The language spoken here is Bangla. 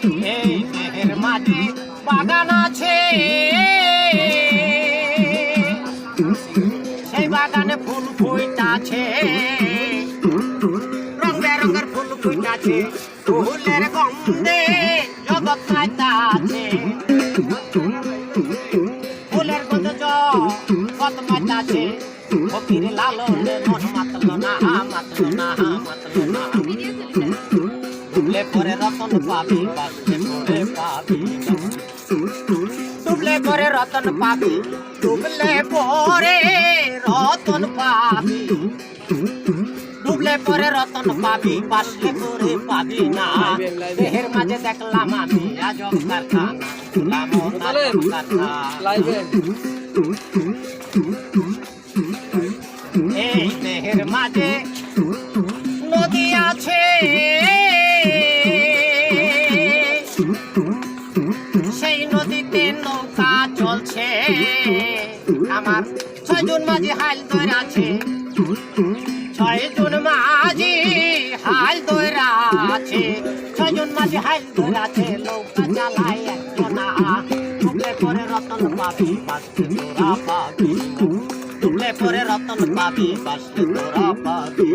এই মেহের মাঝে বাগান আছে, সেই বাগানে ফুল ফুইতাছে, রং বেরঙের ফুল ফুইতাছে, ফুলের গন্ধে জগৎ মাইতাছে, ফুলের গন্ধে জগৎ মাইতাছে। ফকির লালনের মন মাতল না, মাতল না, মাতল না। ডুবলে পরে রতন পাবি, বাঁচলে পরে পাবি, ডুবলে পরে রতন পাবি, ডুবলে পরে রতন পাবি, ডুবলে পরে রতন পাবি, বাঁচলে পরে পাবি না। দেহের মাঝে দেখলাম আমি আজব কারখানা, এই দেহের মাঝে নদী আছে, সেই নদীতে নৌকা চলছে, আমার 6 জন মাঝি হাল ধরে আছে, 6 জন মাঝি হাল ধরে আছে, 6 জন মাঝি হাল ধরে আছে, নৌকা চালায় একজনা। ডুবলে পরে রতন পাবি, বাঁচলে তোরা পাবি, ডুবলে পরে রতন পাবি, বাঁচলে তোরা পাবি।